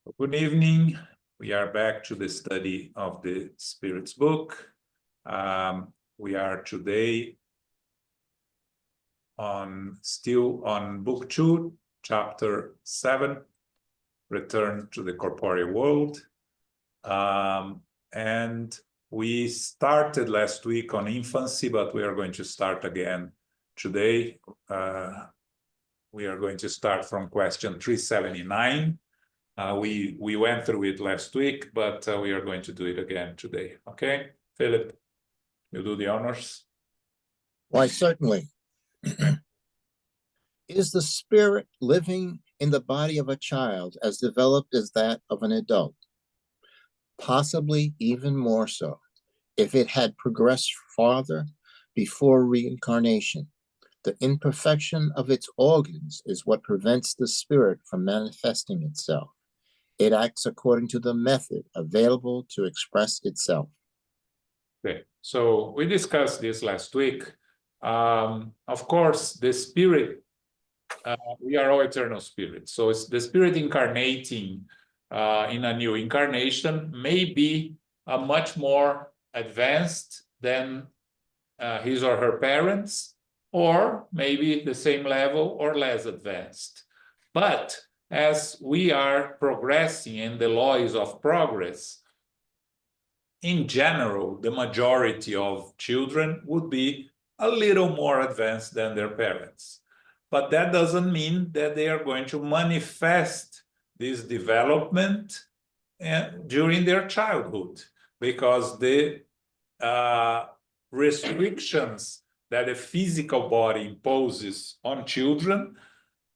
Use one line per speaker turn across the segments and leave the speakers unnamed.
Good evening. We are back to the study of the Spirit's book. We are today still on book 2, chapter 7, Return to the Corporeal World. And we started last week on infancy, but we are going to start again today. We are going to start from question 379. We went through it last week, but we are going to do it again today. Okay, Philip, you do the honors.
Why, certainly. Is the spirit living in the body of a child as developed as that of an adult? Possibly even more so, if it had progressed farther before reincarnation. The imperfection of its organs is what prevents the spirit from manifesting itself. It acts according to the method available to express itself.
Okay, so we discussed this last week. Of course, the spirit, we are all eternal spirits. So it's the spirit incarnating in a new incarnation may be much more advanced than his or her parents, or maybe the same level or less advanced. But as we are progressing in the laws of progress, in general, the majority of children would be a little more advanced than their parents. But that doesn't mean that they are going to manifest this development during their childhood, because the restrictions that a physical body imposes on children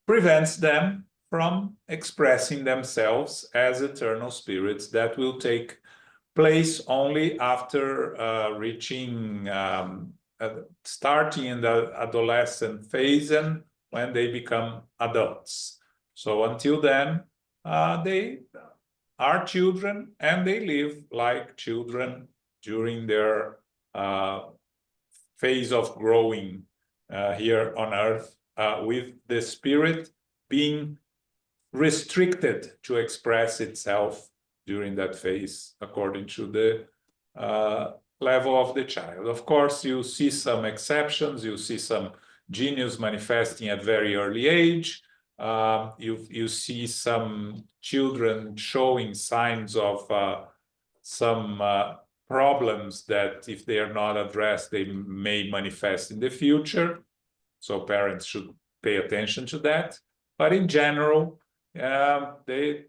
prevents them from expressing themselves as eternal spirits that will take place only after reaching, starting in the adolescent phase and when they become adults. So until then, they are children and they live like children during their phase of growing here on earth, with the spirit being restricted to express itself during that phase according to the level of the child. Of course, you see some exceptions. You see some genius manifesting at very early age. You see some children showing signs of some problems that, if they are not addressed, they may manifest in the future. So parents should pay attention to that. But in general, the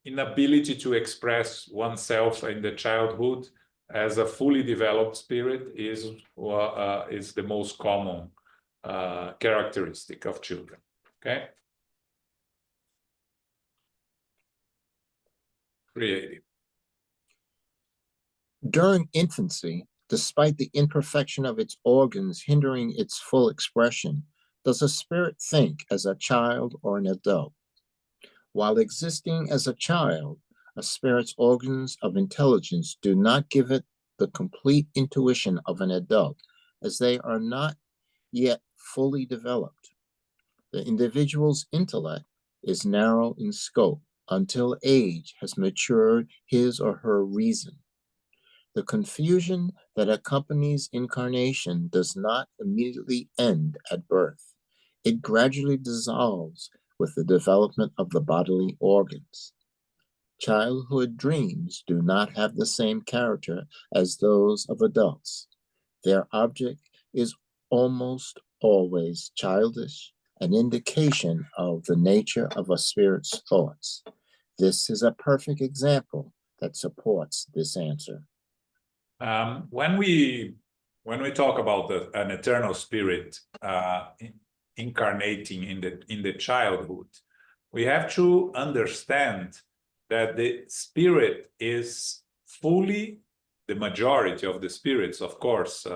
inability to express oneself in the childhood as a fully developed spirit is the most common characteristic of children. Okay. Creative.
During infancy, despite the imperfection of its organs hindering its full expression, does a spirit think as a child or an adult? While existing as a child, a spirit's organs of intelligence do not give it the complete intuition of an adult, as they are not yet fully developed. The individual's intellect is narrow in scope until age has matured his or her reason. The confusion that accompanies incarnation does not immediately end at birth. It gradually dissolves with the development of the bodily organs. Childhood dreams do not have the same character as those of adults. Their object is almost always childish, an indication of the nature of a spirit's thoughts. This is a perfect example that supports this answer.
When we talk about an eternal spirit incarnating in the childhood, we have to understand that the spirit is fully, the majority of the spirits, of course,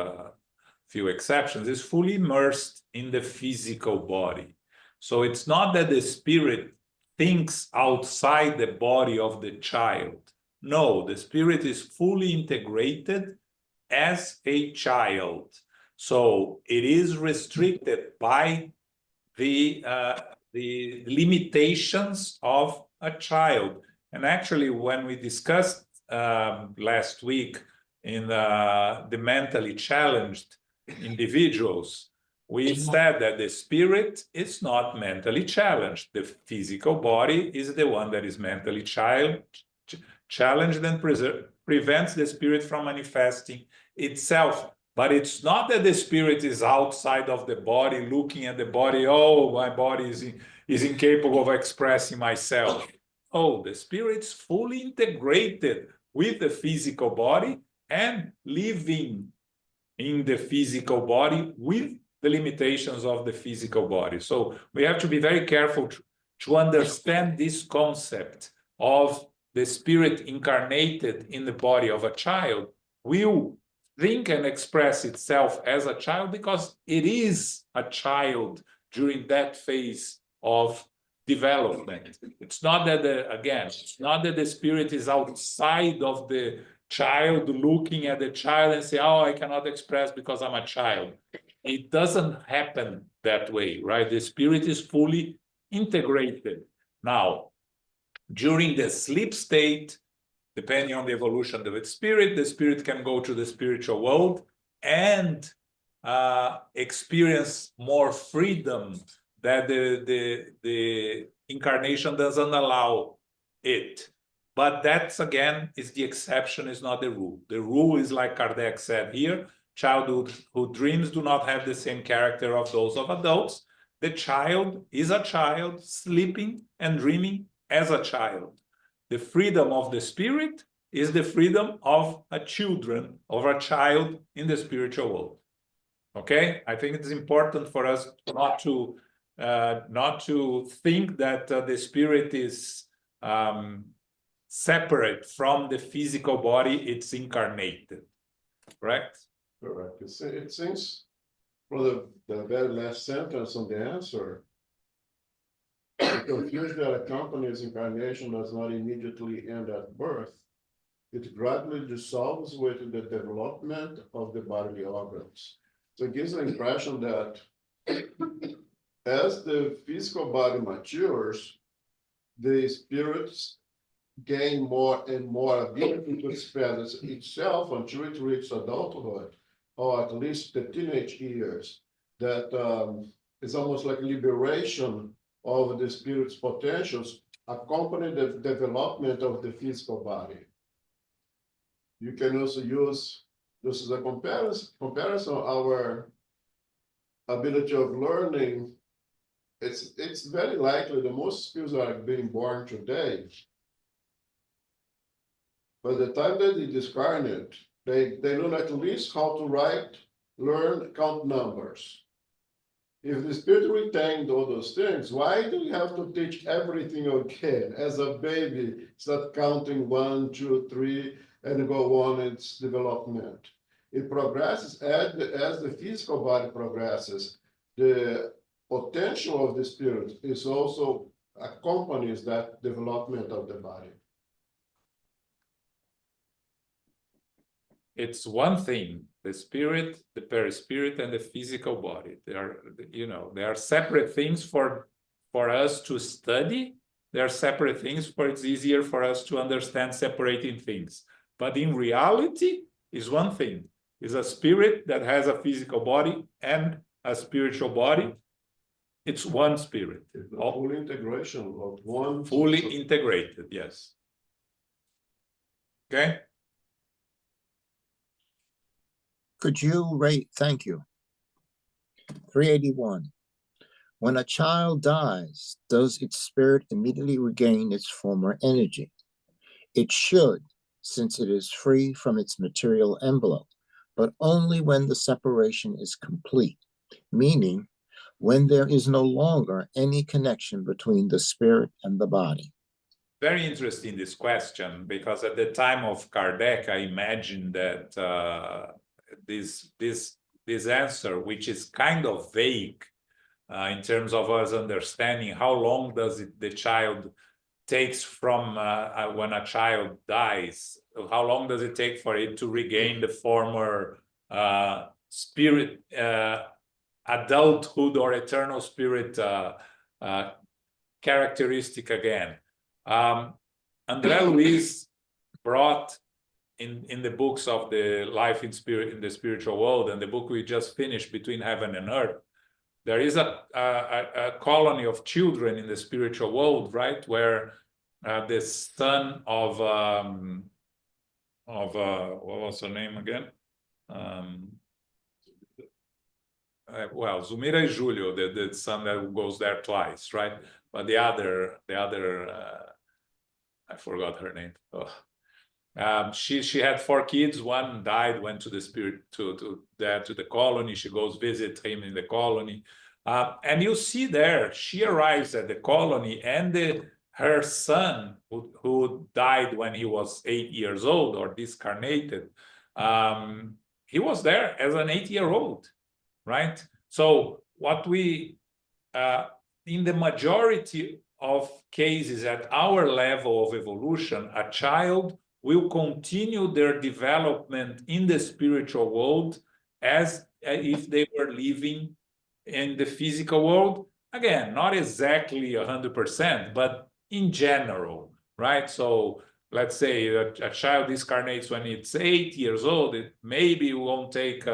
few exceptions, is fully immersed in the physical body. So it's not that the spirit thinks outside the body of the child. No, the spirit is fully integrated as a child. So it is restricted by the limitations of a child. And actually, when we discussed last week in the mentally challenged individuals, we said that the spirit is not mentally challenged. The physical body is the one that is mentally challenged and prevents the spirit from manifesting itself. But it's not that the spirit is outside of the body, looking at the body, oh, my body is incapable of expressing myself. Oh, the spirit's fully integrated with the physical body and living in the physical body with the limitations of the physical body. So we have to be very careful to understand this concept of the spirit incarnated in the body of a child will think and express itself as a child because it is a child during that phase of development. It's not that it's not that the spirit is outside of the child looking at the child and say, oh, I cannot express because I'm a child. It doesn't happen that way, right? The spirit is fully integrated. Now, during the sleep state, depending on the evolution of its spirit, the spirit can go to the spiritual world and experience more freedom that the incarnation doesn't allow it. But that's, again, is the exception, is not the rule. The rule is, like Kardec said here, childhood who dreams do not have the same character of those of adults. The child is a child sleeping and dreaming as a child. The freedom of the spirit is the freedom of a children, of a child in the spiritual world. Okay? I think it's important for us not to think that the spirit is separate from the physical body it's incarnated. Correct?
Correct. It seems from the very last sentence of the answer, the confusion that accompanies incarnation does not immediately end at birth. It gradually dissolves with the development of the bodily organs. So it gives the impression that as the physical body matures, the spirits gain more and more ability to express itself until it reaches adulthood, or at least the teenage years. That is almost like liberation of the spirit's potentials, accompany the development of the physical body. You can also use this as a comparison our ability of learning. It's very likely that most spirits are being born today. By the time that they discarnate, they learn at least how to write, learn, count numbers. If the spirit retained all those things, why do you have to teach everything again? As a baby, start counting 1, 2, 3, and go on its development. It progresses as the physical body progresses. The potential of the spirit is also accompanies that development of the body.
It's one thing, the spirit, the perispirit, and the physical body. They are separate things for us to study. They are separate things for it's easier for us to understand separating things. But in reality, is one thing. Is a spirit that has a physical body and a spiritual body. It's one spirit.
Full integration of one.
Fully integrated, yes. Okay.
Could you rate? Thank you. 381. When a child dies, does its spirit immediately regain its former energy? It should, since it is free from its material envelope, but only when the separation is complete, meaning when there is no longer any connection between the spirit and the body.
Very interesting, this question, because at the time of Kardec, I imagined that this answer, which is kind of vague in terms of us understanding how long does the child takes from when a child dies, how long does it take for it to regain the former spirit, adulthood or eternal spirit characteristic again. André Luiz brought in the books of the life in spirit in the spiritual world, and the book we just finished, Between Heaven and Earth, there is a colony of children in the spiritual world, right, where the son of what was her name again? Well, Zumira is Julio, the son that goes there twice, right? But the other, I forgot her name. Oh. She had 4 kids. One died, went to the spirit to the colony. She goes visit him in the colony, and you see there she arrives at the colony, and her son who died when he was 8 years old or discarnated, he was there as an 8-year-old, right? So what we in the majority of cases at our level of evolution, a child will continue their development in the spiritual world as if they were living in the physical world. Again, not exactly 100%, but in general, right? So let's say a child discarnates when it's 8 years old. It maybe won't take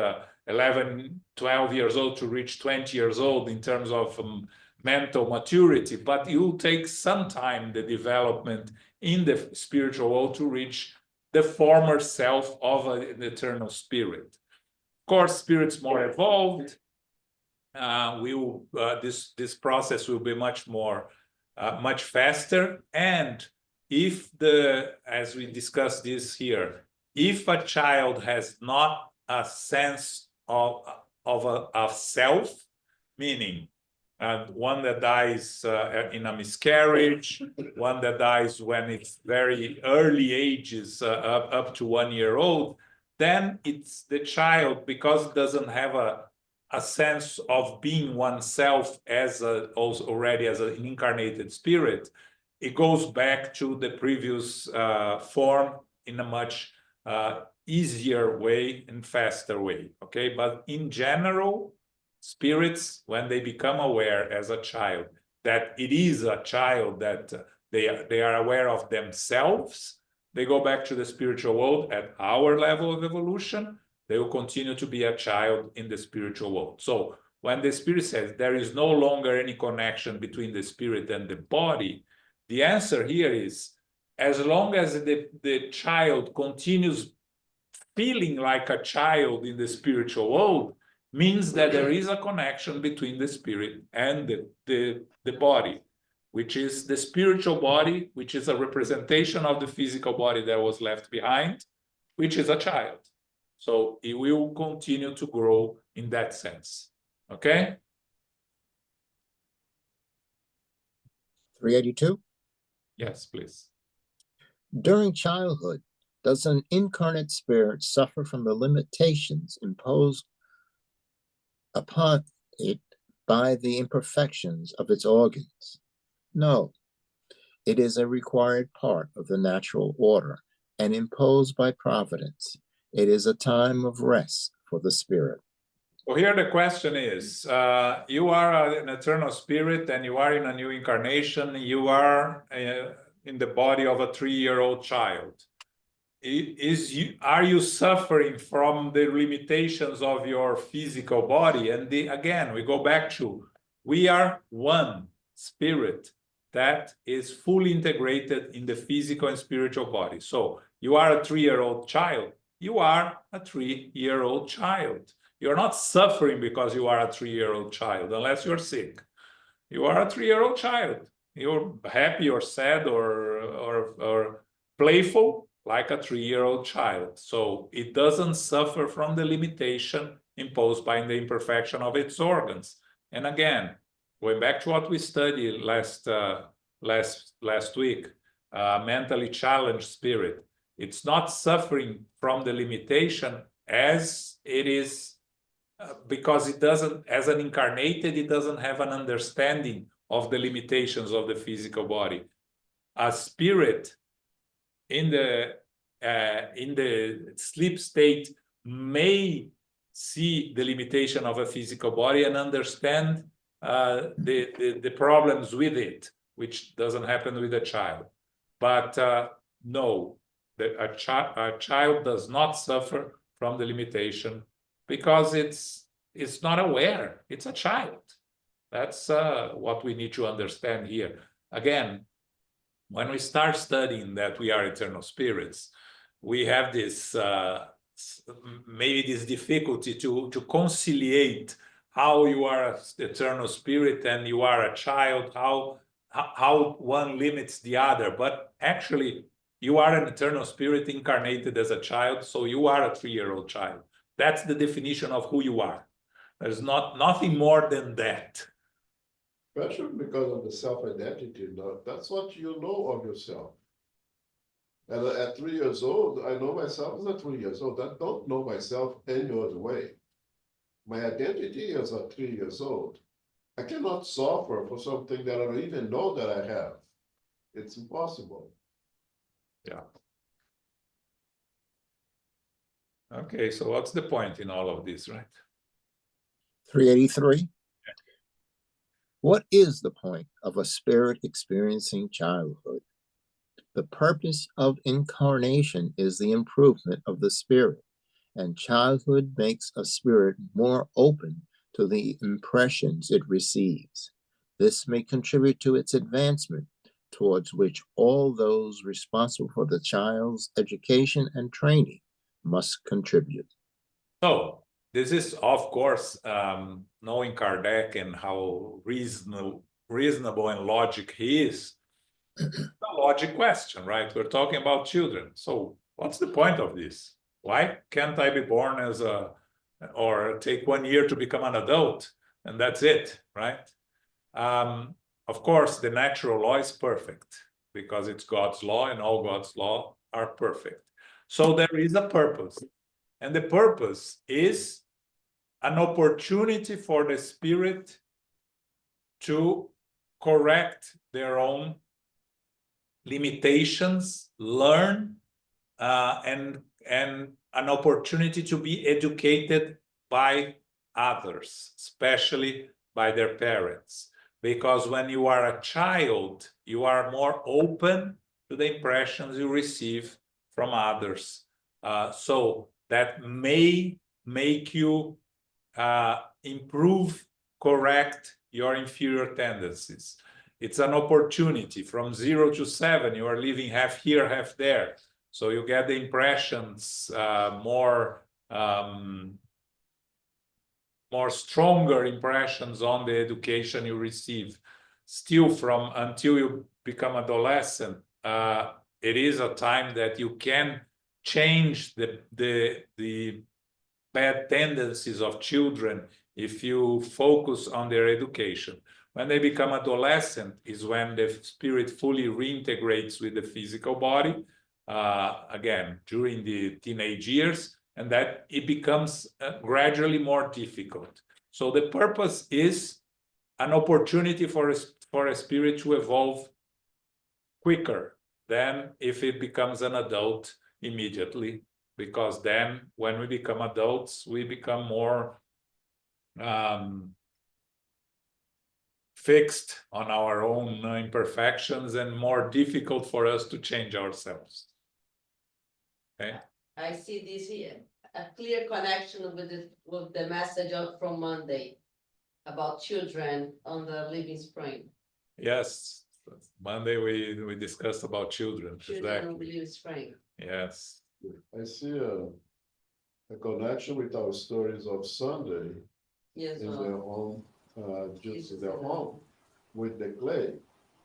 11, 12 years old to reach 20 years old in terms of mental maturity, but it will take some time, the development in the spiritual world, to reach the former self of an eternal spirit. Of course, spirits more evolved, this process will be much faster. And if as we discussed this here, if a child has not a sense of self, meaning one that dies in a miscarriage, one that dies when it's very early ages, up to 1 year old, then it's the child, because it doesn't have a sense of being oneself already as an incarnated spirit, it goes back to the previous form in a much easier way and faster way, okay? But in general, spirits, when they become aware as a child that it is a child, that they are aware of themselves, they go back to the spiritual world at our level of evolution. They will continue to be a child in the spiritual world. So when the spirit says there is no longer any connection between the spirit and the body, the answer here is, as long as the child continues feeling like a child in the spiritual world, means that there is a connection between the spirit and the body, which is the spiritual body, which is a representation of the physical body that was left behind, which is a child. So it will continue to grow in that sense. Okay?
382.
Yes, please.
During childhood, does an incarnate spirit suffer from the limitations imposed upon it by the imperfections of its organs? No. It is a required part of the natural order and imposed by providence. It is a time of rest for the spirit.
Well, here the question is, you are an eternal spirit and you are in a new incarnation. You are in the body of a 3-year-old child. Are you suffering from the limitations of your physical body? And again, we go back to, we are one spirit that is fully integrated in the physical and spiritual body. So you are a 3-year-old child. You are a 3-year-old child. You're not suffering because you are a 3-year-old child, unless you're sick. You are a 3-year-old child. You're happy or sad or playful like a 3-year-old child. So it doesn't suffer from the limitation imposed by the imperfection of its organs. And again, going back to what we studied last week, mentally challenged spirit, it's not suffering from the limitation as it is because it doesn't, as an incarnated, it doesn't have an understanding of the limitations of the physical body. A spirit in the sleep state may see the limitation of a physical body and understand the problems with it, which doesn't happen with a child. But no, a child does not suffer from the limitation because it's not aware. It's a child. That's what we need to understand here. Again, when we start studying that we are eternal spirits, we have this maybe this difficulty to conciliate how you are an eternal spirit and you are a child, how one limits the other. But actually, you are an eternal spirit incarnated as a child, so you are a 3-year-old child. That's the definition of who you are. There's nothing more than that.
Especially because of the self-identity, that's what you know of yourself. And at 3 years old, I know myself as a 3 years old. I don't know myself any other way. My identity is at 3 years old. I cannot suffer for something that I don't even know that I have. It's impossible.
Yeah. Okay, so what's the point in all of this, right?
383. What is the point of a spirit experiencing childhood? The purpose of incarnation is the improvement of the spirit, and childhood makes a spirit more open to the impressions it receives. This may contribute to its advancement, towards which all those responsible for the child's education and training must contribute.
So this is, of course, knowing Kardec and how reasonable and logic he is, a logic question, right? We're talking about children. So what's the point of this? Why can't I be born as or take 1 year to become an adult and that's it, right? Of course, the natural law is perfect because it's God's law and all God's law are perfect. So there is a purpose. And the purpose is an opportunity for the spirit to correct their own limitations, learn, and an opportunity to be educated by others, especially by their parents. Because when you are a child, you are more open to the impressions you receive from others. So that may make you improve, correct your inferior tendencies. It's an opportunity. From 0 to 7, you are living half here, half there. So you get the impressions more stronger impressions on the education you receive. Still, from until you become adolescent, it is a time that you can change the bad tendencies of children if you focus on their education. When they become adolescent is when the spirit fully reintegrates with the physical body, again, during the teenage years, and that it becomes gradually more difficult. So the purpose is an opportunity for a spirit to evolve quicker than if it becomes an adult immediately, because then when we become adults, we become more fixed on our own imperfections and more difficult for us to change ourselves. Okay.
I see this here, a clear connection with the message from Monday about children on the Living Spring.
Yes, Monday we discussed about children.
Children on the Living Spring.
Yes.
I see a connection with our stories of Sunday
Yes,
in
well,
their home, just
Jesus
their
in the
home with the clay,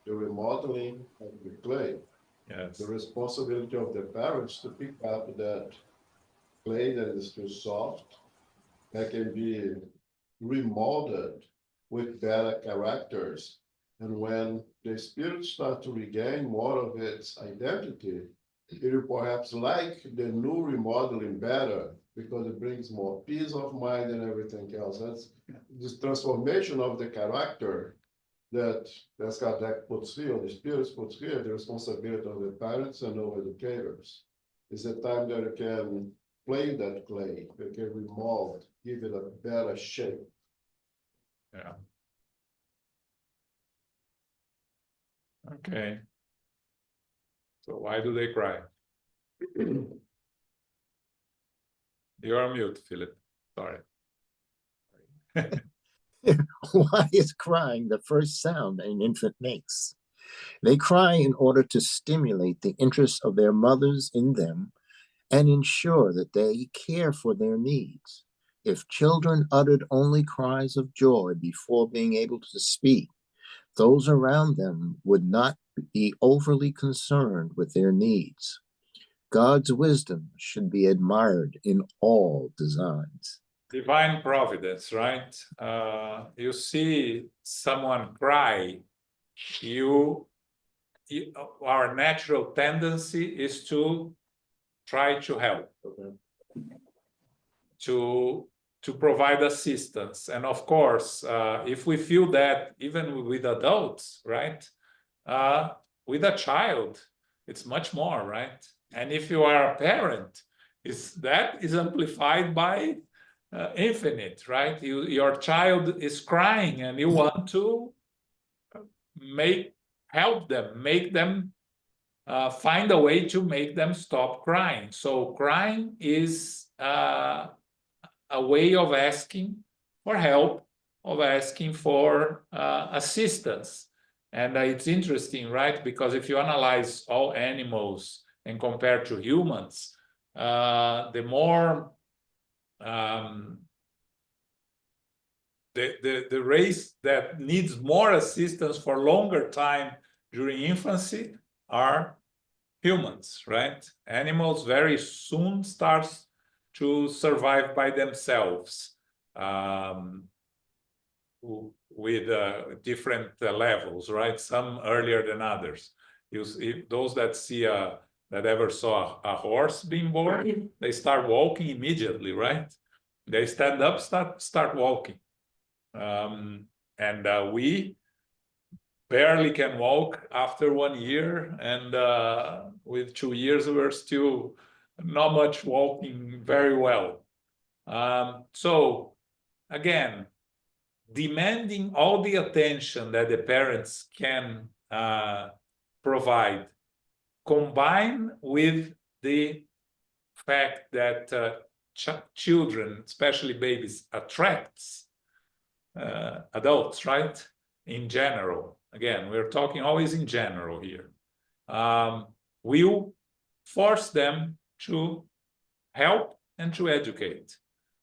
the remodeling of the clay.
Yes.
The responsibility of the parents to pick up that clay that is too soft, that can be remolded with better characters. And when the spirit starts to regain more of its identity, it will perhaps like the new remodeling better because it brings more peace of mind and everything else. That's this transformation of the character that's Kardec puts here, the spirits puts here, the responsibility of the parents and of educators. It's a time that you can play that clay, you can remold, give it a better shape.
Yeah. Okay. So why do they cry? You are mute, Philip. Sorry.
Why is crying the first sound an infant makes? They cry in order to stimulate the interest of their mothers in them and ensure that they care for their needs. If children uttered only cries of joy before being able to speak, those around them would not be overly concerned with their needs. God's wisdom should be admired in all designs.
Divine providence, right? You see someone cry, our natural tendency is to try to help, to provide assistance. And of course, if we feel that even with adults, right? With a child, it's much more, right? And if you are a parent, that is amplified by infinite, right? Your child is crying and you want to help them, make them find a way to make them stop crying. So crying is a way of asking for help, of asking for assistance. And it's interesting, right? Because if you analyze all animals and compare to humans, the more the race that needs more assistance for longer time during infancy are humans, right? Animals very soon starts to survive by themselves with different levels, right? Some earlier than others. Those that ever saw a horse being born, they start walking immediately, right? They stand up, start walking. And we barely can walk after 1 year, and with 2 years we're still not much walking very well. So again, demanding all the attention that the parents can provide, combined with the fact that children, especially babies, attracts adults, right? In general, again, we're talking always in general here, will force them to help and to educate.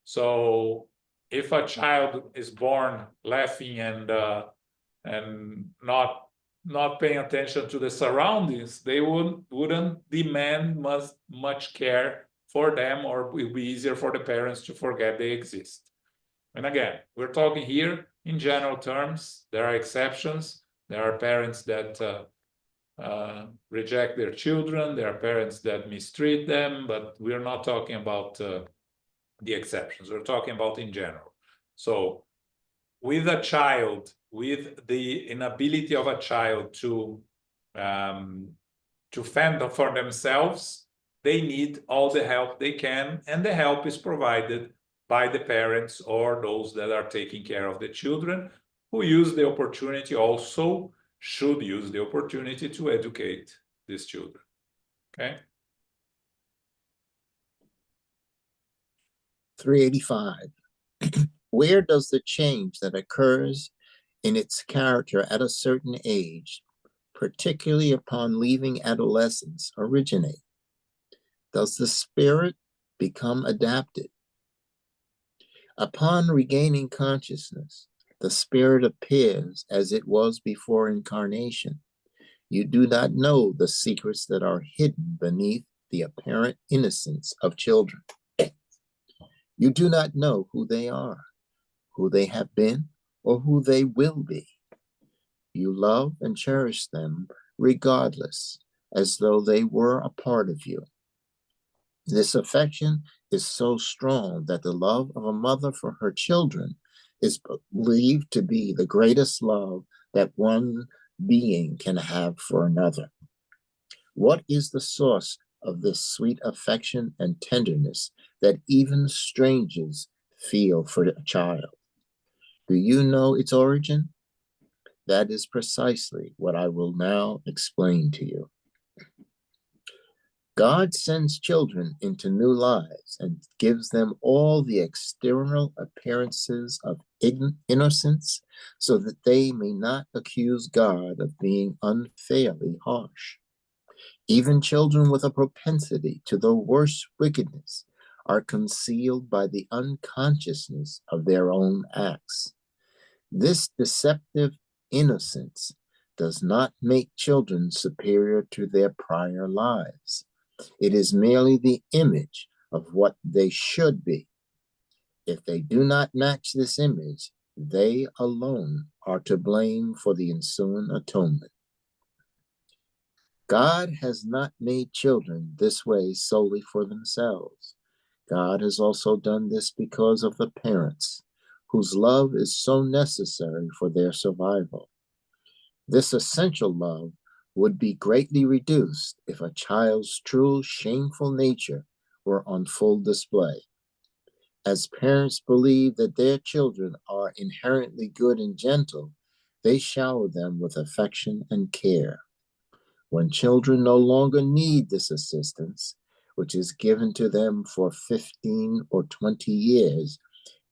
So if a child is born laughing and not paying attention to the surroundings, they wouldn't demand much care for them, or it will be easier for the parents to forget they exist. And again, we're talking here in general terms. There are exceptions. There are parents that reject their children. There are parents that mistreat them, but we're not talking about the exceptions. We're talking about in general. So with a child, with the inability of a child to fend for themselves, they need all the help they can, and the help is provided by the parents or those that are taking care of the children, who use the opportunity, also should use the opportunity to educate these children. Okay.
385. Where does the change that occurs in its character at a certain age, particularly upon leaving adolescence, originate? Does the spirit become adapted? Upon regaining consciousness, the spirit appears as it was before incarnation. You do not know the secrets that are hidden beneath the apparent innocence of children. You do not know who they are, who they have been, or who they will be. You love and cherish them regardless, as though they were a part of you. This affection is so strong that the love of a mother for her children is believed to be the greatest love that one being can have for another. What is the source of this sweet affection and tenderness that even strangers feel for a child? Do you know its origin? That is precisely what I will now explain to you. God sends children into new lives and gives them all the external appearances of innocence so that they may not accuse God of being unfairly harsh. Even children with a propensity to the worst wickedness are concealed by the unconsciousness of their own acts. This deceptive innocence does not make children superior to their prior lives. It is merely the image of what they should be. If they do not match this image, they alone are to blame for the ensuing atonement. God has not made children this way solely for themselves. God has also done this because of the parents, whose love is so necessary for their survival. This essential love would be greatly reduced if a child's true shameful nature were on full display. As parents believe that their children are inherently good and gentle, they shower them with affection and care. When children no longer need this assistance, which is given to them for 15 or 20 years,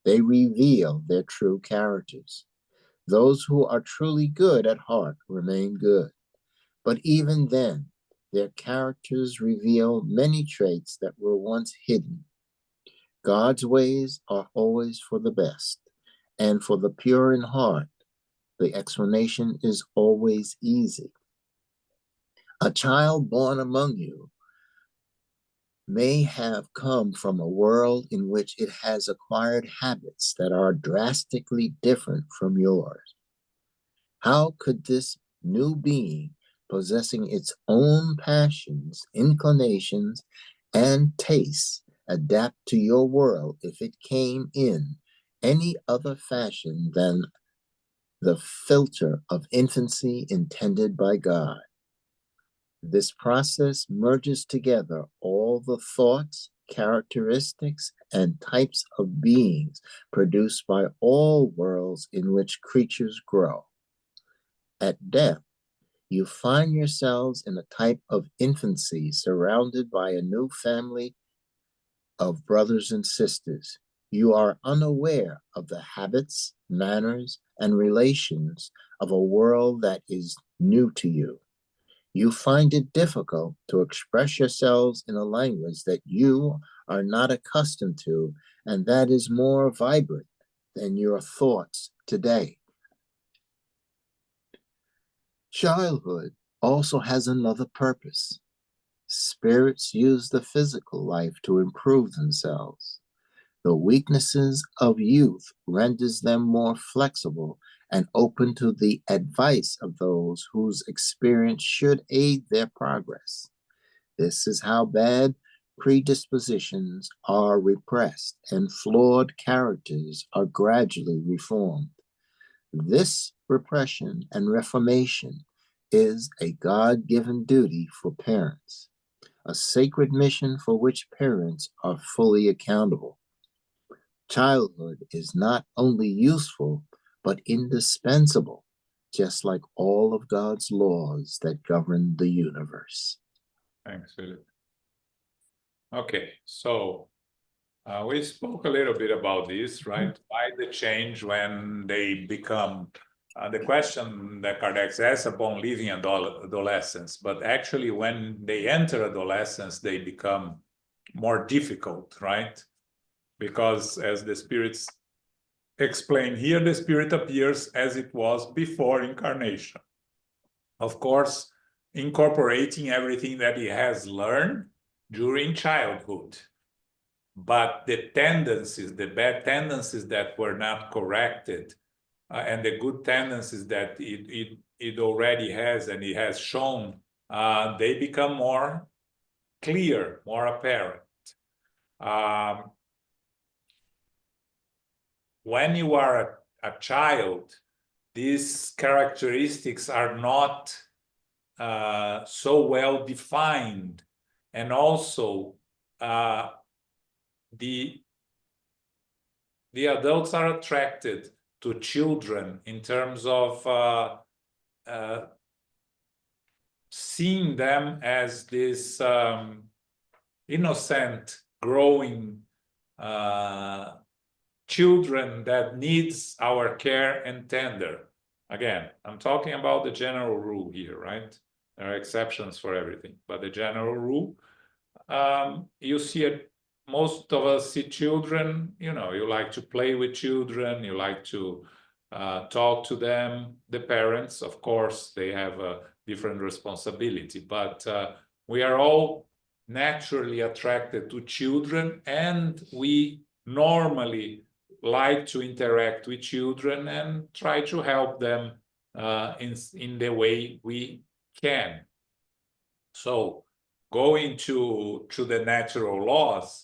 they reveal their true characters. Those who are truly good at heart remain good. But even then, their characters reveal many traits that were once hidden. God's ways are always for the best, and for the pure in heart, the explanation is always easy. A child born among you may have come from a world in which it has acquired habits that are drastically different from yours. How could this new being, possessing its own passions, inclinations, and tastes, adapt to your world if it came in any other fashion than the filter of infancy intended by God? This process merges together all the thoughts, characteristics, and types of beings produced by all worlds in which creatures grow. At death, you find yourselves in a type of infancy surrounded by a new family of brothers and sisters. You are unaware of the habits, manners, and relations of a world that is new to you. You find it difficult to express yourselves in a language that you are not accustomed to and that is more vibrant than your thoughts today. Childhood also has another purpose. Spirits use the physical life to improve themselves. The weaknesses of youth renders them more flexible and open to the advice of those whose experience should aid their progress. This is how bad predispositions are repressed and flawed characters are gradually reformed. This repression and reformation is a God-given duty for parents, a sacred mission for which parents are fully accountable. Childhood is not only useful, but indispensable, just like all of God's laws that govern the universe.
Thanks, Philip. Okay, so we spoke a little bit about this, right? Why the change when they become the question that Kardec asks upon leaving adolescence, but actually when they enter adolescence, they become more difficult, right? Because as the spirits explain here, the spirit appears as it was before incarnation. Of course, incorporating everything that he has learned during childhood. But the tendencies, the bad tendencies that were not corrected, and the good tendencies that it already has and it has shown, they become more clear, more apparent. When you are a child, these characteristics are not so well defined, and also the adults are attracted to children in terms of seeing them as this innocent, growing children that needs our care and tender. Again, I'm talking about the general rule here, right? There are exceptions for everything, but the general rule, you see it, most of us see children, you know, you like to play with children, you like to talk to them. The parents, of course, they have a different responsibility, but we are all naturally attracted to children, and we normally like to interact with children and try to help them in the way we can. So going to the natural laws,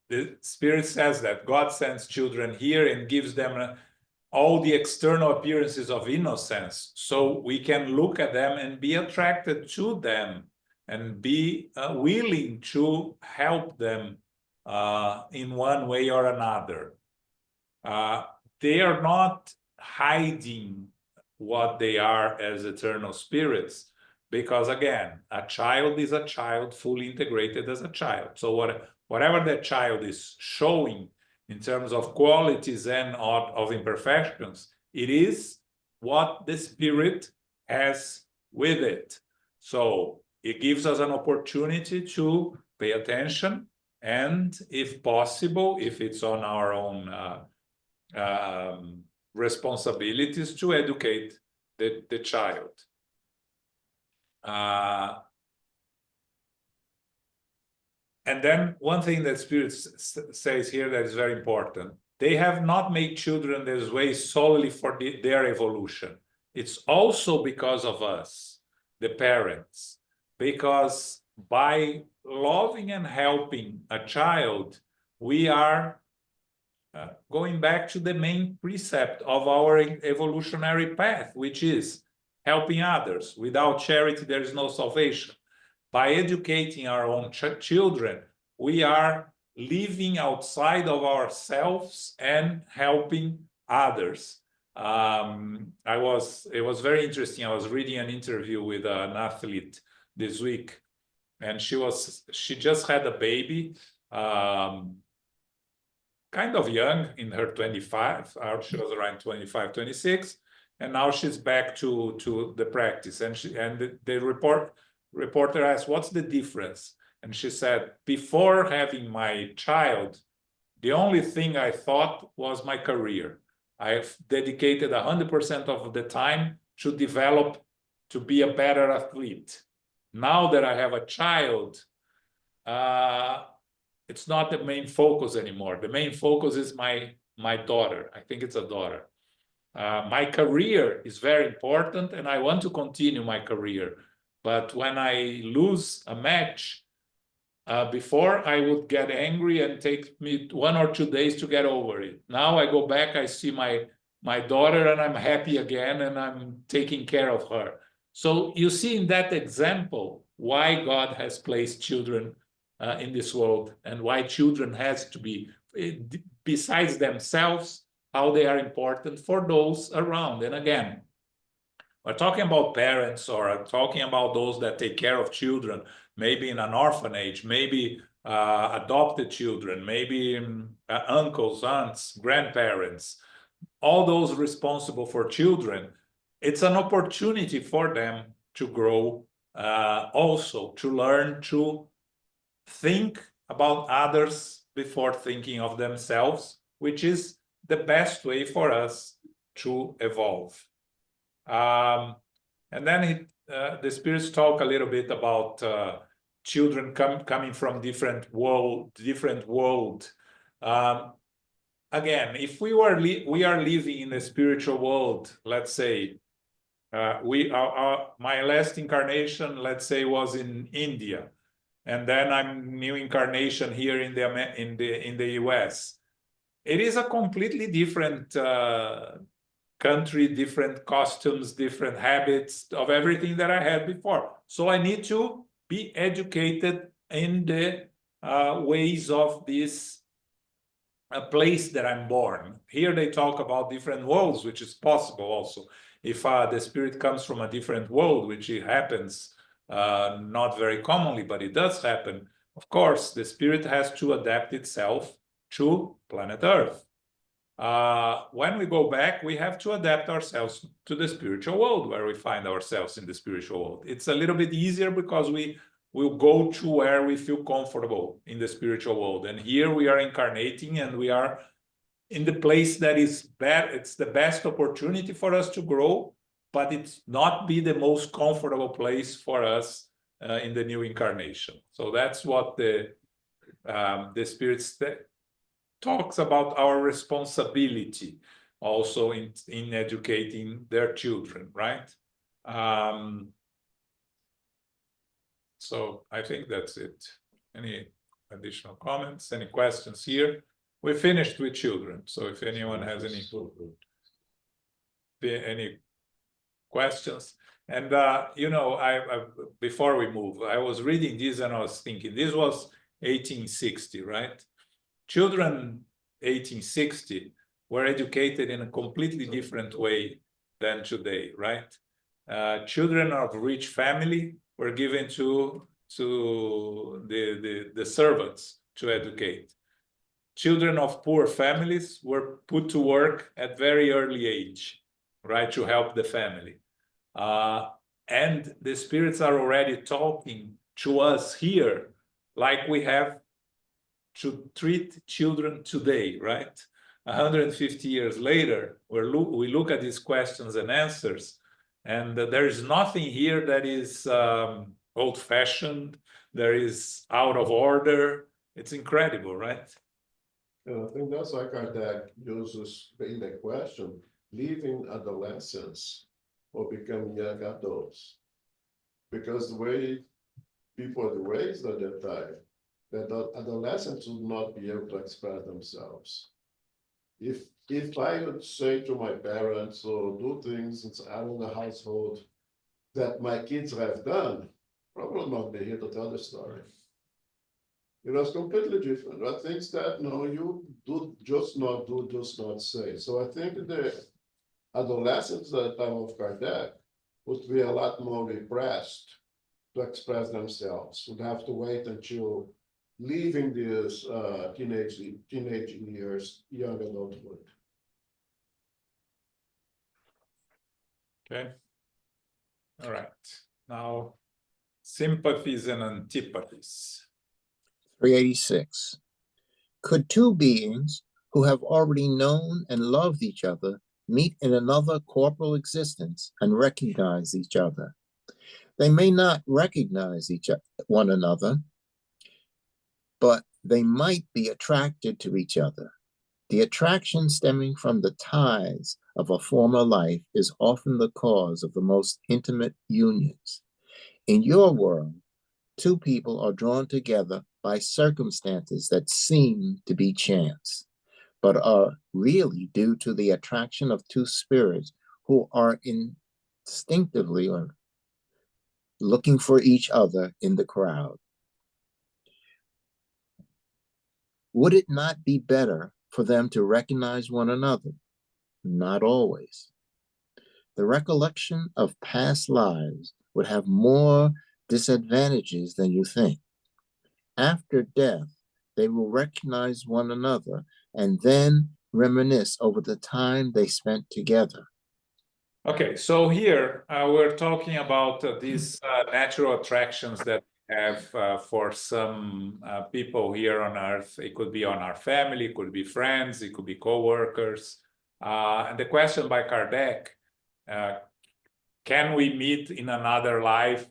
the Spirit says that God sends children here and gives them all the external appearances of innocence, so we can look at them and be attracted to them and be willing to help them in one way or another. They are not hiding what they are as eternal spirits, because again, a child is a child, fully integrated as a child. So whatever that child is showing in terms of qualities and of imperfections, it is what the Spirit has with it. So it gives us an opportunity to pay attention, and if possible, if it's on our own responsibilities, to educate the child. And then one thing that Spirit says here that is very important: they have not made children this way solely for their evolution. It's also because of us, the parents, because by loving and helping a child, we are going back to the main precept of our evolutionary path, which is helping others. Without charity, there is no salvation. By educating our own children, we are living outside of ourselves and helping others. It was very interesting. I was reading an interview with an athlete this week, and she just had a baby, kind of young, in her 25, she was around 25, 26, and now she's back to the practice. And the reporter asked, what's the difference? And she said, before having my child, the only thing I thought was my career. I've dedicated 100% of the time to develop, to be a better athlete. Now that I have a child, it's not the main focus anymore. The main focus is my daughter. I think it's a daughter. My career is very important, and I want to continue my career. But when I lose a match, before I would get angry and take me 1 or 2 days to get over it. Now I go back, I see my daughter, and I'm happy again, and I'm taking care of her. So you see in that example why God has placed children in this world, and why children has to be, besides themselves, how they are important for those around. And again, we're talking about parents, or talking about those that take care of children, maybe in an orphanage, maybe adopted children, maybe uncles, aunts, grandparents, all those responsible for children. It's an opportunity for them to grow, also to learn to think about others before thinking of themselves, which is the best way for us to evolve. And then the spirits talk a little bit about children coming from different world. Again, if we are living in a spiritual world, let's say, my last incarnation, let's say, was in India, and then I'm new incarnation here in the US. It is a completely different country, different costumes, different habits of everything that I had before. So I need to be educated in the ways of this place that I'm born. Here they talk about different worlds, which is possible also. If the spirit comes from a different world, which it happens not very commonly, but it does happen. Of course, the spirit has to adapt itself to planet Earth. When we go back, we have to adapt ourselves to the spiritual world where we find ourselves in the spiritual world. It's a little bit easier because we will go to where we feel comfortable in the spiritual world. And here we are incarnating and we are in the place that is bad. It's the best opportunity for us to grow, but it's not be the most comfortable place for us in the new incarnation. So that's what the spirit talks about, our responsibility also in educating their children, right? So I think that's it. Any additional comments, any questions here? We finished with children, so if anyone has any questions. And you know, I before we move, I was reading this and I was thinking, this was 1860, right? Children 1860 were educated in a completely different way than today, right? Children of rich family were given to the servants to educate. Children of poor families were put to work at very early age, right, to help the family. And the spirits are already talking to us here like we have to treat children today, right? 150 years later, we look at these questions and answers, and there is nothing here that is old-fashioned, there is out of order. It's incredible, right?
And I think that's like Kardec uses in the question, leaving adolescence or becoming young adults. Because the way people are raised at that time, that adolescents would not be able to express themselves. If I would say to my parents or do things out of the household that my kids have done, probably not be here to tell the story. It was completely different. There are things that no, you do just not do, just not say. So I think the adolescents at the time of Kardec would be a lot more repressed to express themselves, would have to wait until leaving these teenage years, young adulthood.
Okay. All right. Now, sympathies and antipathies.
386. Could two beings who have already known and loved each other meet in another corporal existence and recognize each other? They may not recognize one another, but they might be attracted to each other. The attraction stemming from the ties of a former life is often the cause of the most intimate unions. In your world, two people are drawn together by circumstances that seem to be chance, but are really due to the attraction of two spirits who are instinctively looking for each other in the crowd. Would it not be better for them to recognize one another? Not always. The recollection of past lives would have more disadvantages than you think. After death, they will recognize one another and then reminisce over the time they spent together.
Okay, so here we're talking about these natural attractions that we have for some people here on Earth. It could be on our family, it could be friends, it could be co-workers. And the question by Kardec, can we meet in another life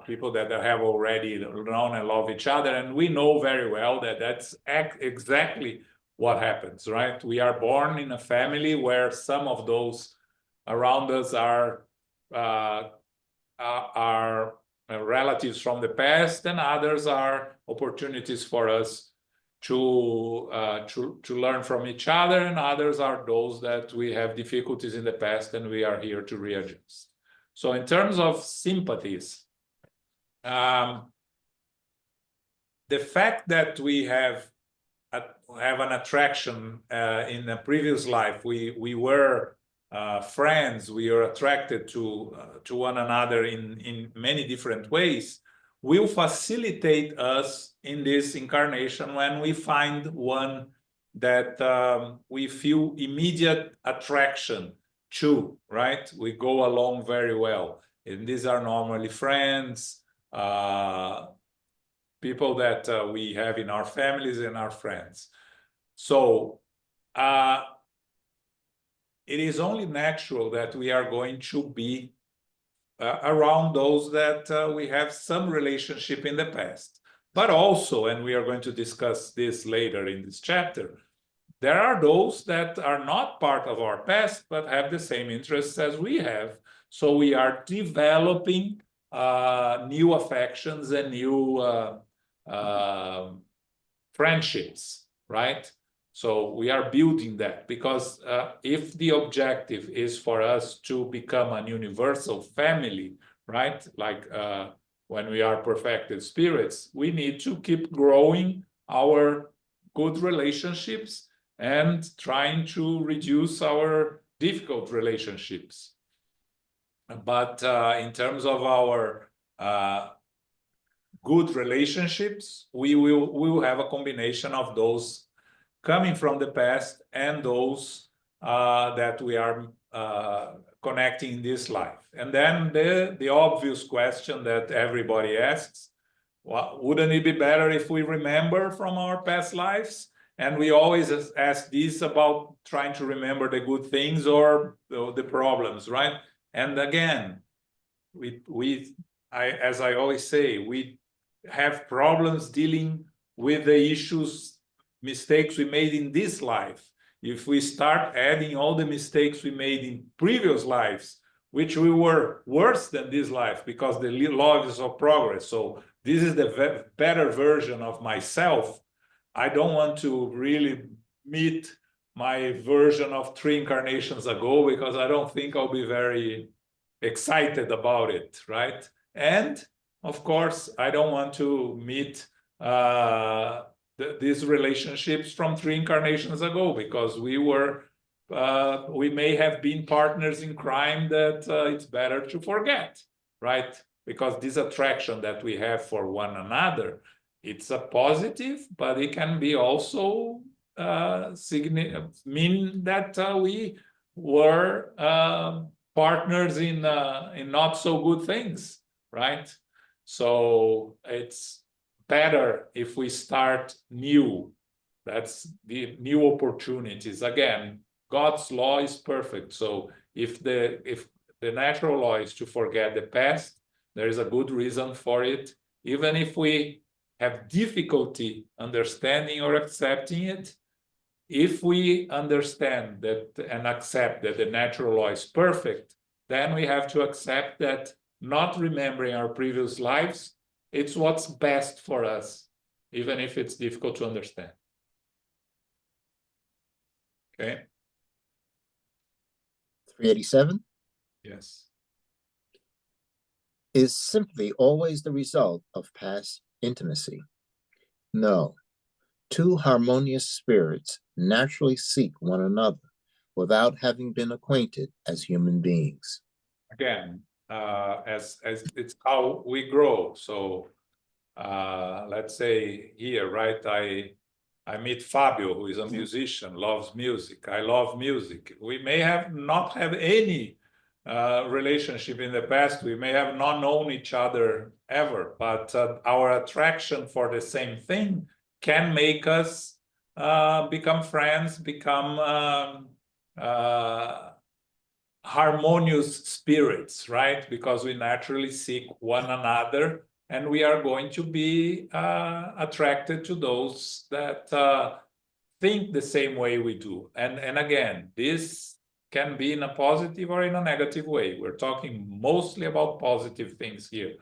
people that have already known and love each other? And we know very well that that's exactly what happens, right? We are born in a family where some of those around us are relatives from the past, and others are opportunities for us to learn from each other, and others are those that we have difficulties in the past and we are here to readjust. So in terms of sympathies, the fact that we have an attraction in a previous life, we were friends, we are attracted to one another in many different ways, will facilitate us in this incarnation when we find one that we feel immediate attraction to, right? We go along very well. And these are normally friends, people that we have in our families and our friends. So it is only natural that we are going to be around those that we have some relationship in the past. But also, and we are going to discuss this later in this chapter, there are those that are not part of our past, but have the same interests as we have. So we are developing new affections and new friendships, right? So we are building that, because if the objective is for us to become an universal family, right? Like when we are perfected spirits, we need to keep growing our good relationships and trying to reduce our difficult relationships. But in terms of our good relationships, we will have a combination of those coming from the past and those that we are connecting in this life. And then the obvious question that everybody asks, well, wouldn't it be better if we remember from our past lives? And we always ask this about trying to remember the good things or the problems, right? And again, as I always say, we have problems dealing with the issues, mistakes we made in this life. If we start adding all the mistakes we made in previous lives, which we were worse than this life, because the law is of progress. So this is the better version of myself. I don't want to really meet my version of 3 incarnations ago, because I don't think I'll be very excited about it, right? And of course, I don't want to meet these relationships from 3 incarnations ago, because we may have been partners in crime that it's better to forget, right? Because this attraction that we have for one another, it's a positive, but it can be also mean that we were partners in not so good things, right? So it's better if we start new. That's the new opportunities. Again, God's law is perfect. So if the natural law is to forget the past, there is a good reason for it. Even if we have difficulty understanding or accepting it, if we understand that and accept that the natural law is perfect, then we have to accept that not remembering our previous lives, it's what's best for us, even if it's difficult to understand. Okay?
387.
Yes.
Is sympathy always the result of past intimacy? No. 2 harmonious spirits naturally seek one another without having been acquainted as human beings.
Again, as it's how we grow. So let's say here, right? I meet Fabio, who is a musician, loves music. I love music. We may not have any relationship in the past. We may have not known each other ever, but our attraction for the same thing can make us become friends, become harmonious spirits, right? Because we naturally seek one another, and we are going to be attracted to those that think the same way we do. And again, this can be in a positive or in a negative way. We're talking mostly about positive things here,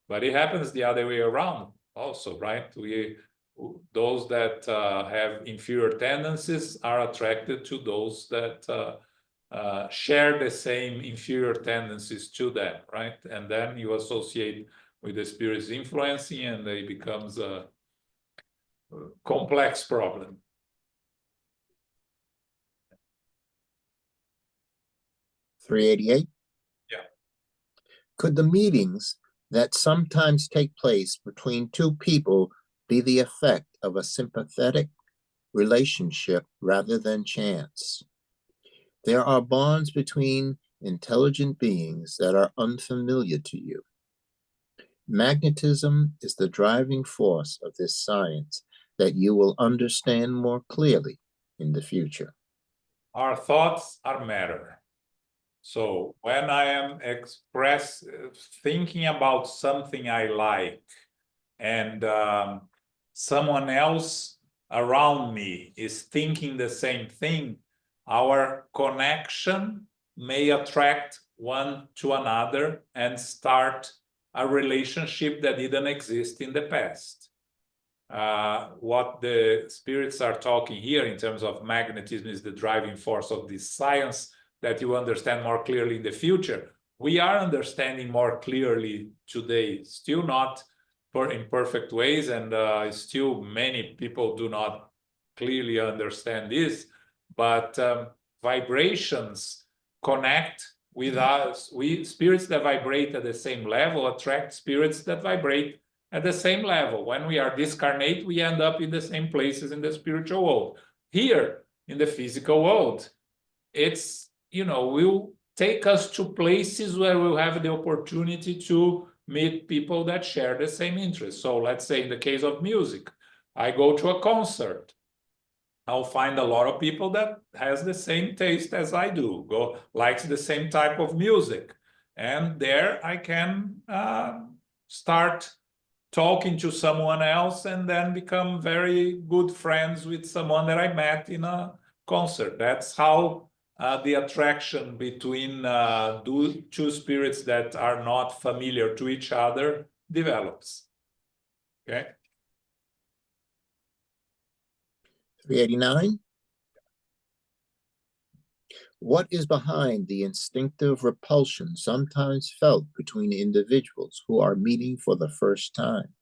but it happens the other way around also, right? Those that have inferior tendencies are attracted to those that share the same inferior tendencies to them, right? And then you associate with the spirits influencing, and it becomes a complex problem.
388.
Yeah.
Could the meetings that sometimes take place between two people be the effect of a sympathetic relationship rather than chance? There are bonds between intelligent beings that are unfamiliar to you. Magnetism is the driving force of this science that you will understand more clearly in the future.
Our thoughts are matter. So when I am thinking about something I like, and someone else around me is thinking the same thing, our connection may attract one to another and start a relationship that didn't exist in the past. What the spirits are talking here in terms of magnetism is the driving force of this science that you understand more clearly in the future. We are understanding more clearly today, still not in perfect ways, and still many people do not clearly understand this, but vibrations connect with us. Spirits that vibrate at the same level attract spirits that vibrate at the same level. When we are discarnate, we end up in the same places in the spiritual world. Here, in the physical world, it's, will take us to places where we'll have the opportunity to meet people that share the same interests. So let's say in the case of music, I go to a concert. I'll find a lot of people that has the same taste as I do, likes the same type of music. And there I can start talking to someone else and then become very good friends with someone that I met in a concert. That's how the attraction between two spirits that are not familiar to each other develops. Okay.
389. What is behind the instinctive repulsion sometimes felt between individuals who are meeting for the first time?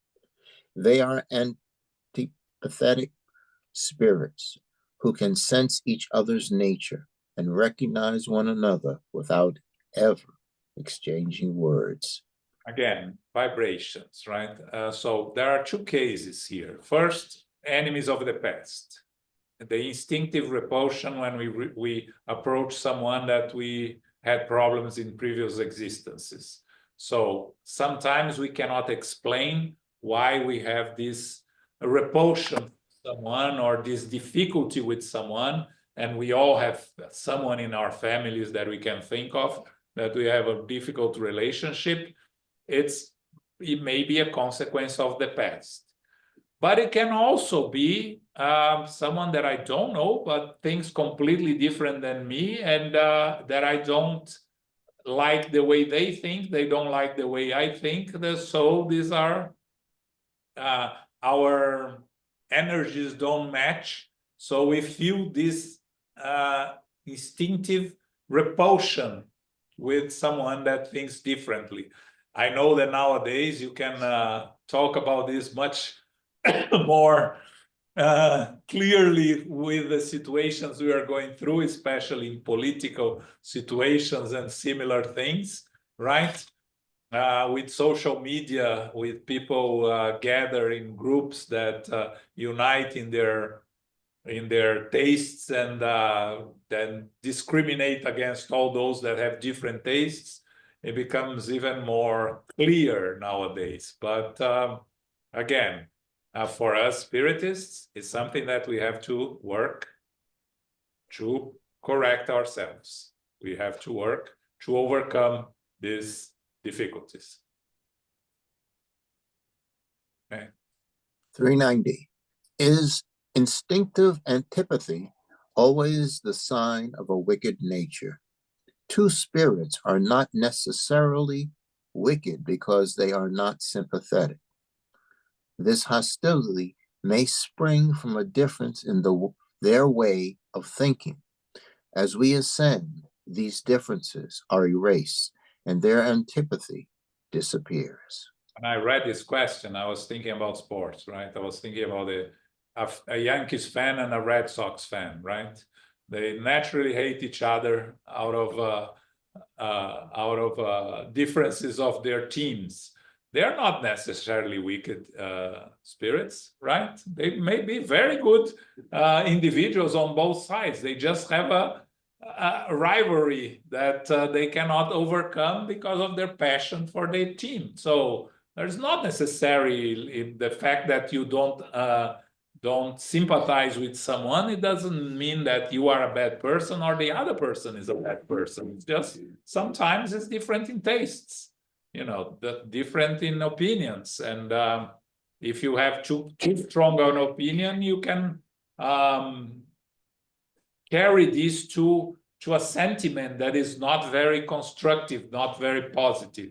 They are antipathetic spirits who can sense each other's nature and recognize one another without ever exchanging words.
Again, vibrations, right? So there are two cases here. First, enemies of the past. The instinctive repulsion when we approach someone that we had problems in previous existences. So sometimes we cannot explain why we have this repulsion with someone or this difficulty with someone, and we all have someone in our families that we can think of that we have a difficult relationship. It may be a consequence of the past. But it can also be someone that I don't know, but thinks completely different than me, and that I don't like the way they think. They don't like the way I think. So these are our energies don't match. So we feel this instinctive repulsion with someone that thinks differently. I know that nowadays you can talk about this much more clearly with the situations we are going through, especially in political situations and similar things, right? With social media, with people gather in groups that unite in their tastes and then discriminate against all those that have different tastes, it becomes even more clear nowadays. But again, for us spiritists, it's something that we have to work to correct ourselves. We have to work to overcome these difficulties. Okay.
390. Is instinctive antipathy always the sign of a wicked nature? Two spirits are not necessarily wicked because they are not sympathetic. This hostility may spring from a difference in their way of thinking. As we ascend, these differences are erased and their antipathy disappears.
When I read this question, I was thinking about sports, right? I was thinking about a Yankees fan and a Red Sox fan, right? They naturally hate each other out of differences of their teams. They're not necessarily wicked spirits, right? They may be very good individuals on both sides. They just have a rivalry that they cannot overcome because of their passion for their team. So there's not necessarily the fact that you don't sympathize with someone. It doesn't mean that you are a bad person or the other person is a bad person. It's just sometimes it's different in tastes, you know, different in opinions. And if you have too strong an opinion, you can carry this to a sentiment that is not very constructive, not very positive.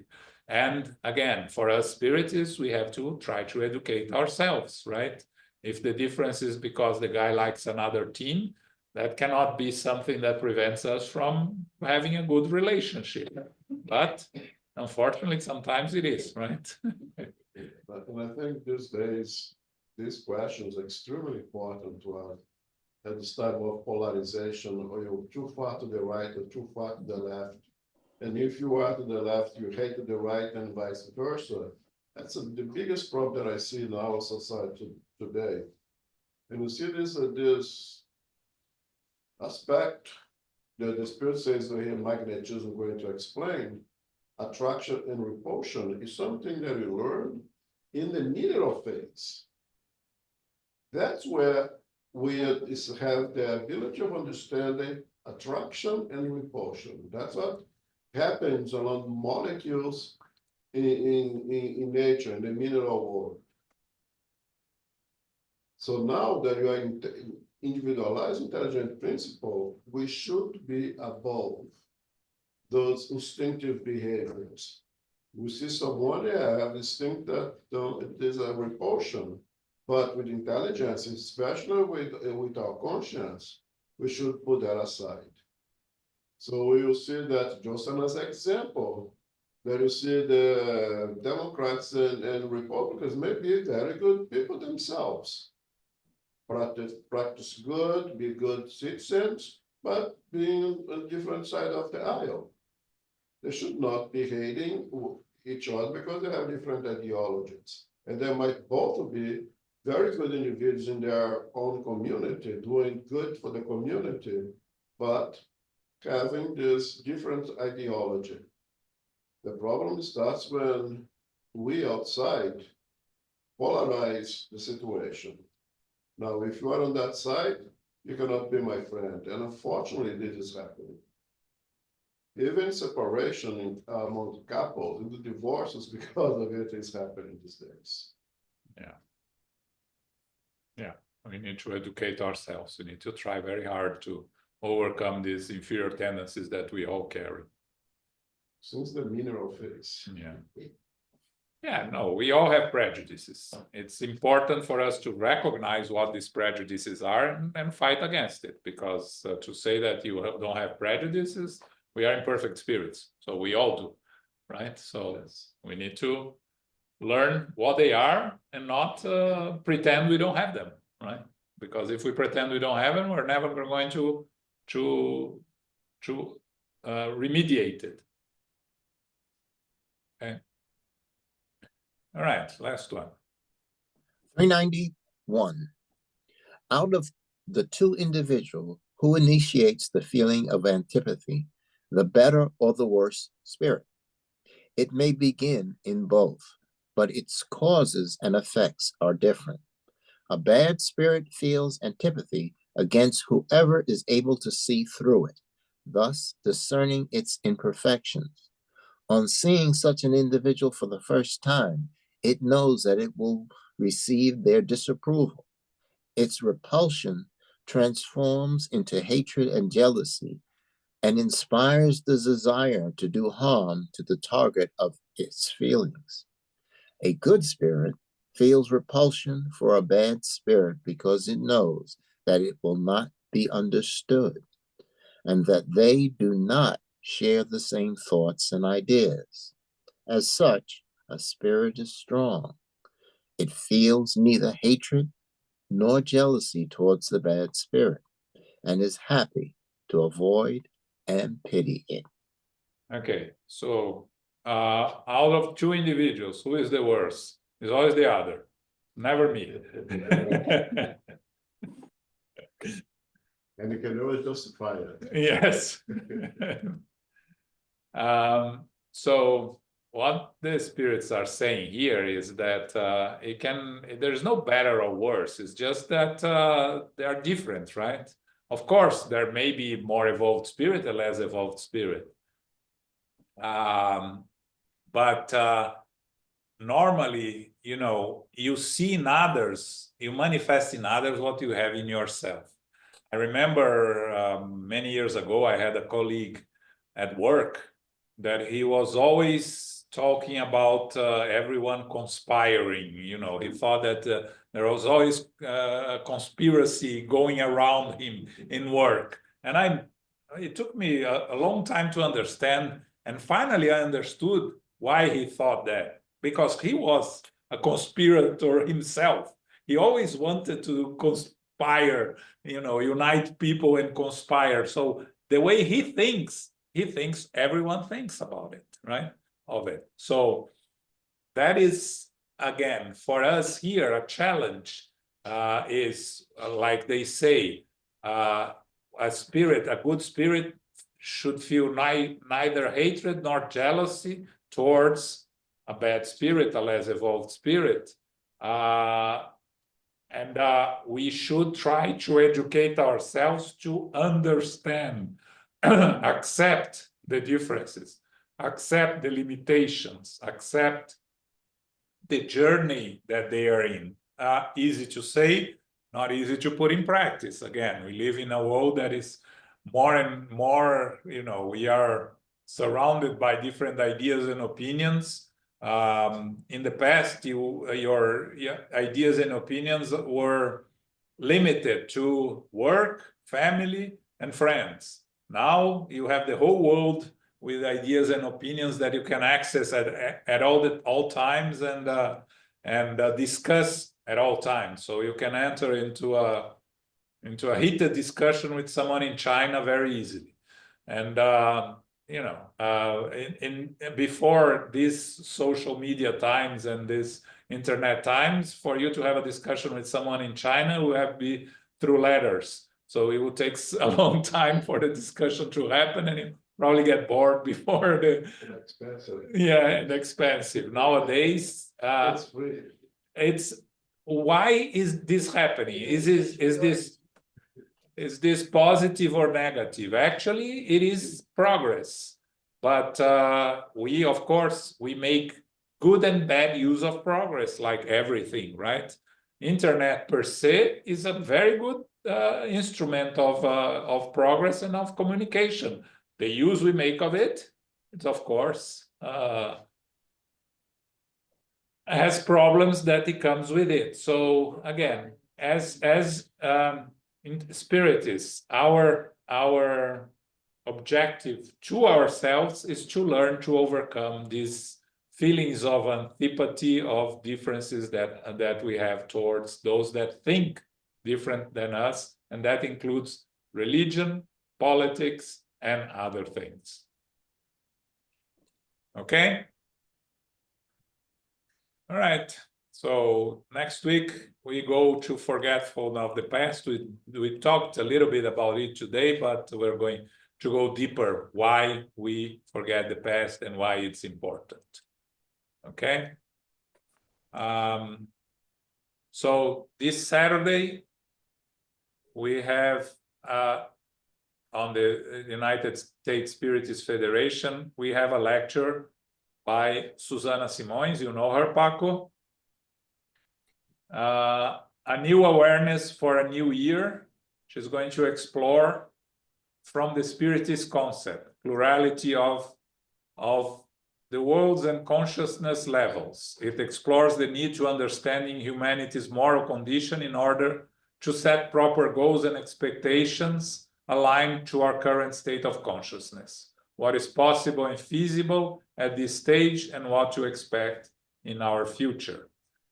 And again, for us spiritists, we have to try to educate ourselves, right? If the difference is because the guy likes another team, that cannot be something that prevents us from having a good relationship. But unfortunately, sometimes it is, right?
But and I think these days, this question is extremely important to us. At this time of polarization, or you're too far to the right or too far to the left. And if you are to the left, you hate the right and vice versa. That's the biggest problem that I see in our society today. And you see this aspect that the Spirit says here, magnetism, going to explain, attraction and repulsion is something that you learn in the middle of phase. That's where we have the ability of understanding attraction and repulsion. That's what happens along molecules in nature, in the mineral world. So now that you are in individualized intelligent principle, we should be above those instinctive behaviors. We see someone have instinct that there's a repulsion, but with intelligence, especially with our conscience, we should put that aside. So we will see that just as an example, that you see the Democrats and Republicans may be very good people themselves. Practice good, be good citizens, but being on a different side of the aisle. They should not be hating each other because they have different ideologies. And they might both be very good individuals in their own community, doing good for the community, but having this different ideology. The problem starts when we outside polarize the situation. Now, if you are on that side, you cannot be my friend. And unfortunately, this is happening. Even separation among couples, and the divorces because of it is happening these days.
Yeah. Yeah, we need to educate ourselves. We need to try very hard to overcome these inferior tendencies that we all carry.
Since the mineral phase.
Yeah. Yeah, no, we all have prejudices. It's important for us to recognize what these prejudices are and fight against it, because to say that you don't have prejudices, we are imperfect spirits. So we all do, right? So yes, we need to learn what they are and not pretend we don't have them, right? Because if we pretend we don't have them, we're never going to remediate it. Okay. All right, last one.
391. Out of the two individuals, who initiates the feeling of antipathy, the better or the worse spirit? It may begin in both, but its causes and effects are different. A bad spirit feels antipathy against whoever is able to see through it, thus discerning its imperfections. On seeing such an individual for the first time, it knows that it will receive their disapproval. Its repulsion transforms into hatred and jealousy and inspires the desire to do harm to the target of its feelings. A good spirit feels repulsion for a bad spirit because it knows that it will not be understood and that they do not share the same thoughts and ideas. As such, a spirit is strong. It feels neither hatred nor jealousy towards the bad spirit and is happy to avoid and pity it.
Okay, so out of two individuals, who is the worst? It's always the other, never me.
And you can always justify it.
Yes. So what the spirits are saying here is that there's no better or worse. It's just that they are different, right? Of course, there may be more evolved spirit and less evolved spirit. But normally, you see in others, you manifest in others what you have in yourself. I remember many years ago, I had a colleague at work that he was always talking about everyone conspiring. He thought that there was always a conspiracy going around him in work. And it took me a long time to understand. And finally, I understood why he thought that, because he was a conspirator himself. He always wanted to conspire, unite people and conspire. So the way he thinks everyone thinks about it, right? Of it. So that is, again, for us here, a challenge is, like they say, a good spirit should feel neither hatred nor jealousy towards a bad spirit, a less evolved spirit. And we should try to educate ourselves to understand, accept the differences, accept the limitations, accept the journey that they are in. Easy to say, not easy to put in practice. Again, we live in a world that is more and more, we are surrounded by different ideas and opinions. In the past, your ideas and opinions were limited to work, family, and friends. Now you have the whole world with ideas and opinions that you can access at all times and discuss at all times. So you can enter into a heated discussion with someone in China very easily. And before these social media times and this internet times, for you to have a discussion with someone in China, will have to be through letters. So it will take a long time for the discussion to happen, and you probably get bored before the.
Expensive.
Yeah, and expensive. Nowadays,
It's free.
why is this happening? Is this positive or negative? Actually, it is progress. But we, of course, we make good and bad use of progress, like everything, right? Internet per se is a very good instrument of progress and of communication. The use we make of it, it's of course has problems that it comes with it. So again, as spiritists, our objective to ourselves is to learn to overcome these feelings of antipathy, of differences that we have towards those that think different than us, and that includes religion, politics, and other things. Okay? All right. So next week we go to forgetful of the past. We talked a little bit about it today, but we're going to go deeper why we forget the past and why it's important. Okay. So this Saturday we have on the United States Spiritist Federation, we have a lecture by Susana Simões. You know her, Paco. A new awareness for a new year. She's going to explore from the Spiritist concept, plurality of the worlds and consciousness levels. It explores the need to understanding humanity's moral condition in order to set proper goals and expectations aligned to our current state of consciousness, what is possible and feasible at this stage, and what to expect in our future.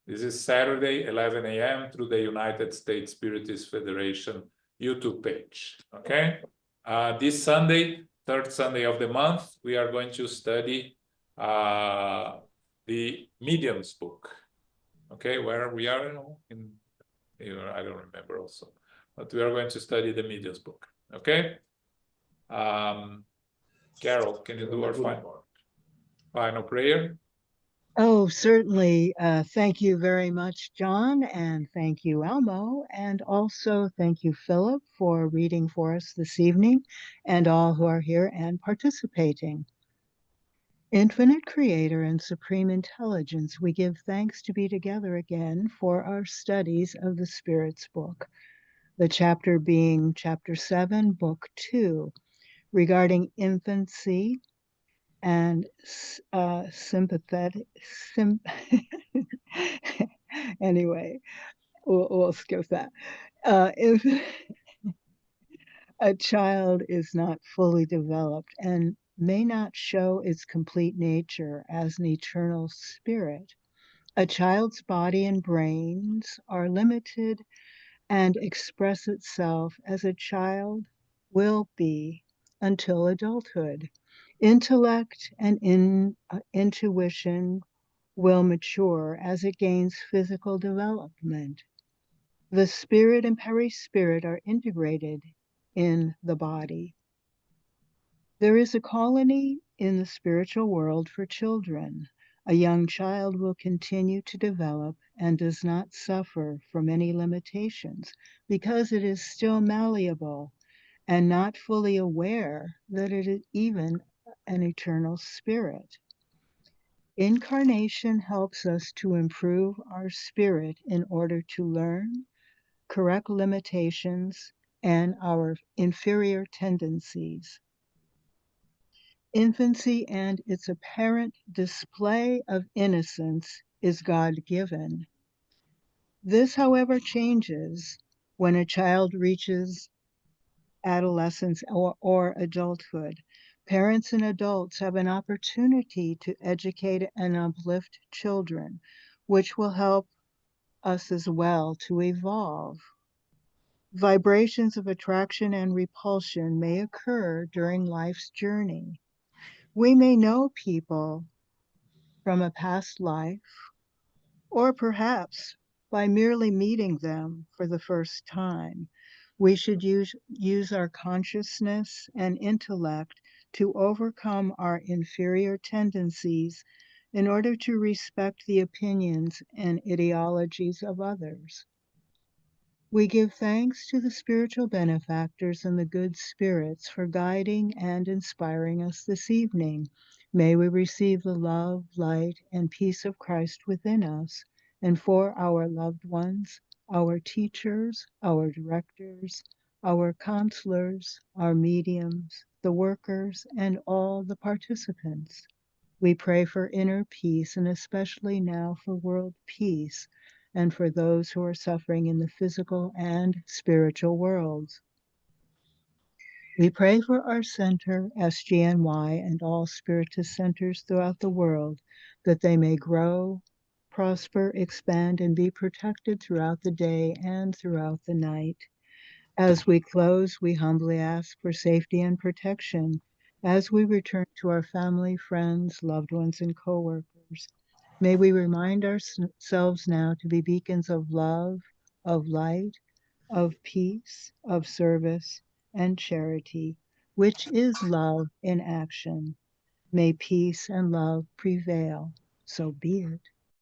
This is Saturday, 11 a.m. through the United States Spiritist Federation YouTube page, okay? This Sunday, third Sunday of the month, we are going to study the Mediums book. Okay, where we are in, I don't remember also, but we are going to study the Mediums book. Okay. Carol, can you do our final prayer?
Oh, certainly. Thank you very much, John, and thank you, Elmo, and also thank you, Philip, for reading for us this evening, and all who are here and participating. Infinite Creator and Supreme Intelligence, we give thanks to be together again for our studies of the Spirit's book, the chapter being Chapter 7, Book 2, regarding infancy and sympathetic. Anyway, we'll skip that. If a child is not fully developed and may not show its complete nature as an eternal spirit, a child's body and brains are limited and express itself as a child will be until adulthood. Intellect and intuition will mature as it gains physical development. The spirit and perispirit are integrated in the body. There is a colony in the spiritual world for children. A young child will continue to develop and does not suffer from any limitations because it is still malleable and not fully aware that it is even an eternal spirit. Incarnation helps us to improve our spirit in order to learn, correct limitations, and our inferior tendencies. Infancy and its apparent display of innocence is God-given. This, however, changes when a child reaches adolescence or adulthood. Parents and adults have an opportunity to educate and uplift children, which will help us as well to evolve. Vibrations of attraction and repulsion may occur during life's journey. We may know people from a past life, or perhaps by merely meeting them for the first time. We should use our consciousness and intellect to overcome our inferior tendencies in order to respect the opinions and ideologies of others. We give thanks to the spiritual benefactors and the good spirits for guiding and inspiring us this evening. May we receive the love, light, and peace of Christ within us, and for our loved ones, our teachers, our directors, our counselors, our mediums, the workers, and all the participants. We pray for inner peace, and especially now for world peace, and for those who are suffering in the physical and spiritual worlds. We pray for our center, SGNY, and all spiritist centers throughout the world, that they may grow, prosper, expand, and be protected throughout the day and throughout the night. As we close, we humbly ask for safety and protection as we return to our family, friends, loved ones, and co-workers. May we remind ourselves now to be beacons of love, of light, of peace, of service, and charity, which is love in action. May peace and love prevail. So be it.